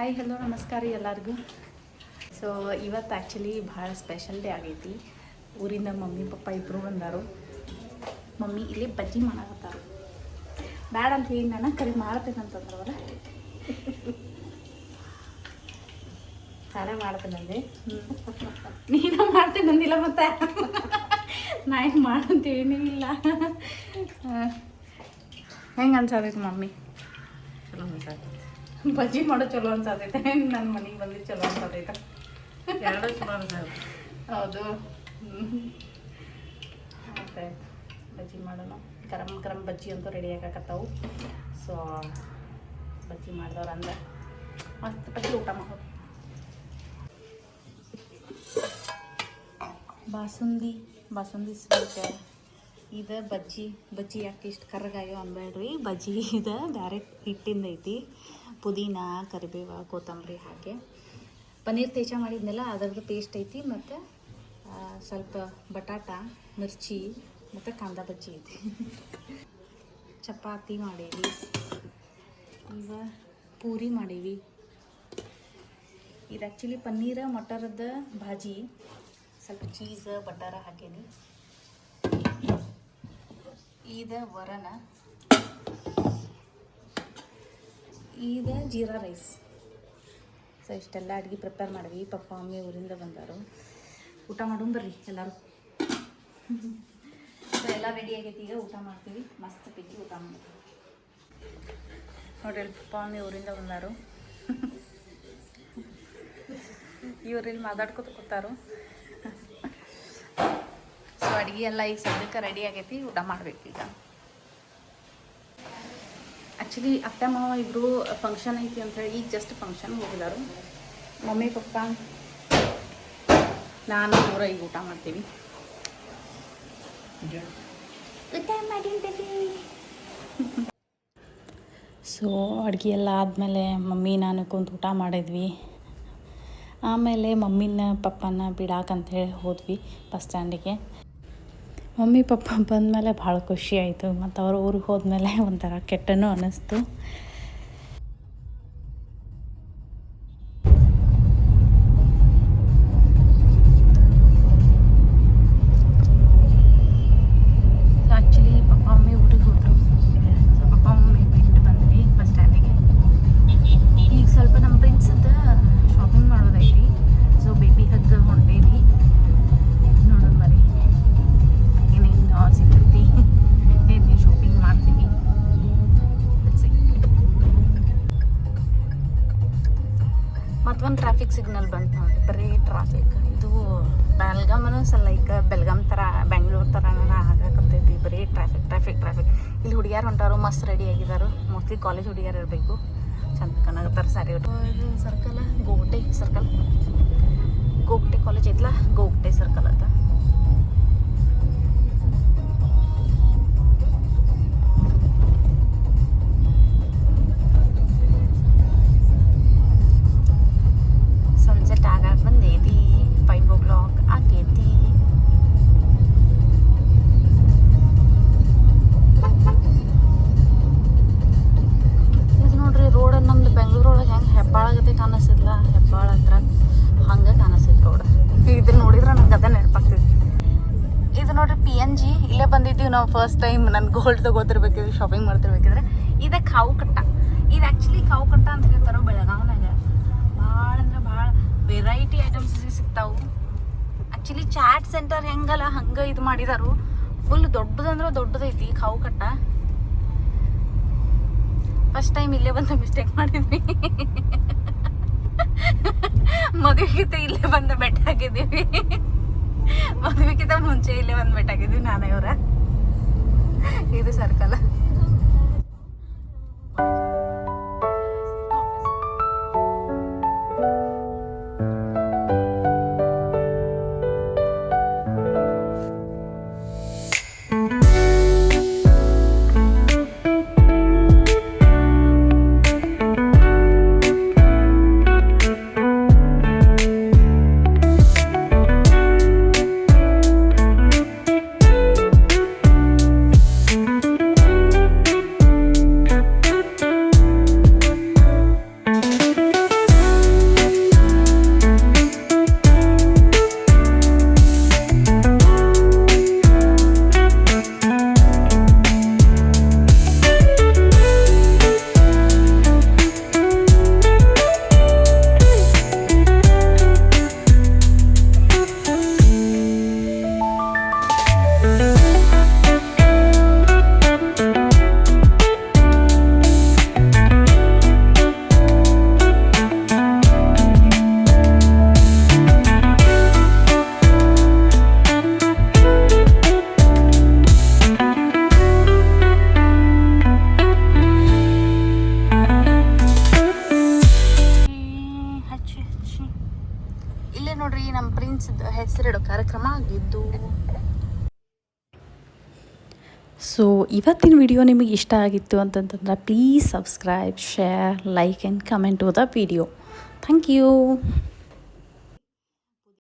Hi hello ನಮಸ್ಕಾರ ರೀ ಎಲ್ಲರಿಗೂ. ಸೊ ಇವತ್ತು ಆ್ಯಕ್ಚುಲಿ ಭಾಳ ಸ್ಪೆಷಲ್ ಡೇ ಆಗೈತಿ. ಊರಿಂದ ಮಮ್ಮಿ ಪಪ್ಪ ಇಬ್ಬರು ಬಂದಾರು. ಮಮ್ಮಿ ಇಲ್ಲಿ ಬಜ್ಜಿ ಮಾಡಕತ್ತಾರ. ಬ್ಯಾಡ ಅಂತ ಹೇಳಿ ನಾನು ಕರಿ ಮಾಡ್ತೇನಂತಂದ್ರವಲ್ಲ, ನಾನೇ ಮಾಡ್ತೇನಂದೆ. ನೀನು ಮಾಡ್ತೇನಂದಿಲ್ಲ ಮತ್ತೆ ನಾ ಏನು ಮಾಡಂತೇನೂ ಇಲ್ಲ. ಹೆಂಗೆ ಅನ್ಸತೈತಿ ಮಮ್ಮಿ? ಚಲೋ ಅನ್ಸತ್ತೆ. ಬಜ್ಜಿ ಮಾಡೋ ಚಲೋ ಅನ್ಸತೈತೆ, ನನ್ನ ಮನೆಗೆ ಬಂದಿದ್ದು ಚಲೋ ಅನ್ಸತೈತೆ. ಎರಡೂ ಚಲೋ ಅನ್ಸತ್ತೆ. ಹೌದು. ಮತ್ತೆ ಬಜ್ಜಿ ಮಾಡೋಣ. ಗರಂ ಗರಂ ಬಜ್ಜಿ ಅಂತೂ ರೆಡಿ ಆಗಾಕತ್ತಾವು. ಸೊ ಬಜ್ಜಿ ಮಾಡಿದವ್ರು ಅಂದ್ರೆ ಮಸ್ತ್ ಬಜ್ಜಿ ಊಟ ಮಾಡೋದು. ಬಾಸುಂದಿ ಸ್ವೀಟ್ ಇದು ಬಜ್ಜಿ ಯಾಕೆ ಇಷ್ಟು ಕರ್ರಗಾಗ್ಯಾವ ಅನ್ಬೇಡ್ರಿ. ಬಜ್ಜಿ ಇದು ಡೈರೆಕ್ಟ್ ಹಿಟ್ಟಿಂದ ಐತಿ. ಪುದೀನ, ಕರಿಬೇವ, ಕೊತ್ತಂಬರಿ ಹಾಕಿ ಪನ್ನೀರ್ ತೇಚ ಮಾಡಿದ್ನೆಲ್ಲ ಅದರದ್ದು ಪೇಸ್ಟ್ ಐತಿ. ಮತ್ತು ಸ್ವಲ್ಪ ಬಟಾಟ, ಮಿರ್ಚಿ ಮತ್ತು ಕಾಂದ ಬಜ್ಜಿ ಐತಿ. ಚಪಾತಿ ಮಾಡೀವಿ, ಈಗ ಪೂರಿ ಮಾಡೀವಿ. ಇದು ಆ್ಯಕ್ಚುಲಿ ಪನ್ನೀರ ಮಟರದ ಭಾಜಿ. ಸ್ವಲ್ಪ ಚೀಸ್ ಬಟರ್ ಹಾಕೀನಿ. ಇದು ವರನ, ಇದು ಜೀರಾ ರೈಸ್. ಸೊ ಇಷ್ಟೆಲ್ಲ ಅಡುಗೆ ಪ್ರಿಪೇರ್ ಮಾಡಿದ್ವಿ. ಪಪ್ಪ ಮಮ್ಮಿ ಊರಿಂದ ಬಂದರು. ಊಟ ಮಾಡೋಣ ಬರ್ರಿ ಎಲ್ಲರೂ. ಸೊ ಎಲ್ಲ ರೆಡಿ ಆಗೈತಿ. ಈಗ ಊಟ ಮಾಡ್ತೀವಿ. ಮಸ್ತ್ ಪೈಕಿ ಊಟ ಮಾಡ್ತೀವಿ ನೋಡ್ರಿ. ಪಪ್ಪ ಮಮ್ಮಿ ಊರಿಂದ ಬಂದಾರು. ಇವ್ರಲ್ಲಿ ಮಾತಾಡ್ಕೊತ ಕೂತಾರು. ಸೊ ಅಡುಗೆ ಎಲ್ಲ ಈಗ ಸದ್ಯಕ್ಕೆ ರೆಡಿ ಆಗೈತಿ. ಊಟ ಮಾಡ್ಬೇಕು ಈಗ. ಆ್ಯಕ್ಚುಲಿ ಅತ್ತೆ ಮಾವ ಇಬ್ಬರು ಫಂಕ್ಷನ್ ಐತಿ ಅಂತೇಳಿ ಈಗ ಜಸ್ಟ್ ಫಂಕ್ಷನ್ಗೆ ಹೋಗಿದಾರು. ಮಮ್ಮಿ ಪಪ್ಪ ನಾನು ಈಗ ಊಟ ಮಾಡ್ತೀವಿ. ಊಟ ಮಾಡಿದ್ದೀವಿ. ಸೊ ಅಡುಗೆ ಎಲ್ಲ ಆದಮೇಲೆ ಮಮ್ಮಿ ನಾನು ಕುಂತು ಊಟ ಮಾಡಿದ್ವಿ. ಆಮೇಲೆ ಮಮ್ಮಿನ ಪಪ್ಪನ ಬಿಡಾಕಂತೇಳಿ ಹೋದ್ವಿ ಬಸ್ ಸ್ಟ್ಯಾಂಡಿಗೆ. ಮಮ್ಮಿ ಪಪ್ಪ ಬಂದಮೇಲೆ ಭಾಳ ಖುಷಿ ಆಯಿತು. ಮತ್ತು ಅವ್ರ ಊರಿಗೆ ಹೋದ್ಮೇಲೆ ಒಂಥರ ಕೆಟ್ಟನೂ ಅನ್ನಿಸ್ತು. ಆ್ಯಕ್ಚುಲಿ ಪಪ್ಪ ಮಮ್ಮಿ ಊರಿಗೆ ಹೋದರು. ಸೊ ಪಪ್ಪ ಮಮ್ಮಿ ಬಿಟ್ಟು ಬಂದ್ವಿ ಬಸ್ ಸ್ಟ್ಯಾಂಡಿಗೆ. ಈಗ ಸ್ವಲ್ಪ ನಮ್ಮ ಫ್ರೆಂಡ್ಸದ್ದು ಶಾಪಿಂಗ್ ಮಾಡೋದೈತಿ. ಸೊ ಬೇಬಿ ಹಗ್ ಹೊಂಟೇವಿ. ನೋಡೋಣ ಬರೀ ಏನೇನು ಸಿಗ್ತೈತಿ, ಏನೇನು ಶಾಪಿಂಗ್ ಮಾಡ್ತೀವಿ. ಮತ್ತೊಂದು ಟ್ರಾಫಿಕ್ ಸಿಗ್ನಲ್ ಬಂತು ನೋಡಿ. ಬರೀ ಟ್ರಾಫಿಕ್. ಇದು ಬೆಲ್ಗಾಮನು ಲೈಕ್ ಬೆಲ್ಗಾಮ್ ಥರ, ಬೆಂಗಳೂರು ಥರ ಆಗಕತ್ತೈತಿ. ಬರೀ ಟ್ರಾಫಿಕ್. ಇಲ್ಲಿ ಹುಡುಗಿಯಾರು ಹೊಂಟಾರು, ಮಸ್ತ್ ರೆಡಿ ಆಗಿದ್ದಾರೆ. ಮೋಸ್ಟ್ಲಿ ಕಾಲೇಜ್ ಹುಡುಗಿಯಾರು ಇರಬೇಕು. ಚಂದ ಕನಾಗತ್ತಾರೆ ಸಾರಿ. ಇದು circle Gogte circle. Gogte college ಐತ್ಲ, Gogte circle ಅಂತ. ಸನ್ಸೆಟ್ ಆಗಾಕ ಬಂದೈತಿ. 5 o'clock ಆಗೈತಿ. ಇದು ನೋಡ್ರಿ ರೋಡ್ ನಮ್ದು ಬೆಂಗಳೂರು ಒಳಗೆ ಹೆಂಗೆ ಹೆಬ್ಬಾಳ ಗತೆ ಕಾಣಿಸ್ತಿದ್ಲ, ಹೆಬ್ಬಾಳ ಹತ್ರ ಹಂಗೆ ಕಾಣಿಸ್ತೈತಿ ರೋಡ್. ಇದನ್ನ ನೋಡಿದ್ರೆ ನಂಗೆ ಅದ ನೆನಪಾಗ್ತೈತಿ. ಇದು ನೋಡ್ರಿ PNG. ಇಲ್ಲೇ ಬಂದಿದ್ದೀವಿ ನಾವು ಫಸ್ಟ್ ಟೈಮ್. ನನ್ನ ಗೋಲ್ಡ್ ತಗೋತಿರ್ಬೇಕಿದ್ರೆ, ಶಾಪಿಂಗ್ ಮಾಡ್ತಿರ್ಬೇಕಿದ್ರೆ. ಇದು ಕಾವು ಕಟ್ಟ. ಇದು ಆ್ಯಕ್ಚುಲಿ ಕಾವು ಕಟ್ಟ ಅಂತ ಹೇಳ್ತಾರೋ ಬೆಳಗಾವ್ನಾಗ. ಭಾಳ ಅಂದ್ರೆ ಭಾಳ ವೆರೈಟಿ ಐಟಮ್ಸ್ ಸಿಗ್ತಾವು. ಆ್ಯಕ್ಚುಲಿ ಚಾಟ್ ಸೆಂಟರ್ ಹೆಂಗಲ್ಲ ಹಂಗೆ ಇದು ಮಾಡಿದಾರು. ಫುಲ್ ದೊಡ್ಡದಂದ್ರೆ ದೊಡ್ಡದೈತಿ ಕಾವು ಕಟ್ಟ. ಫಸ್ಟ್ ಟೈಮ್ ಇಲ್ಲೇ ಬಂದು ಮಿಸ್ಟೇಕ್ ಮಾಡಿದ್ವಿ. ಮದುವೆಗಿಂತ ಇಲ್ಲೇ ಬಂದು ಬೆಟ್ಟ ಆಗಿದ್ದೀವಿ. ಮದುವೆಗಿಂತ ಮುಂಚೆ ಇಲ್ಲೇ ಬಂದು ಬೆಟ್ಟ ಆಗಿದ್ವಿ ನಾನು ಇವರ. ಇದು ಸರ್ಕಲ್. ಸೊ ಇವತ್ತಿನ ವಿಡಿಯೋ ನಿಮಗೆ ಇಷ್ಟ ಆಗಿತ್ತು ಅಂತಂತಂದ್ರೆ please subscribe share like and comment to the video thank you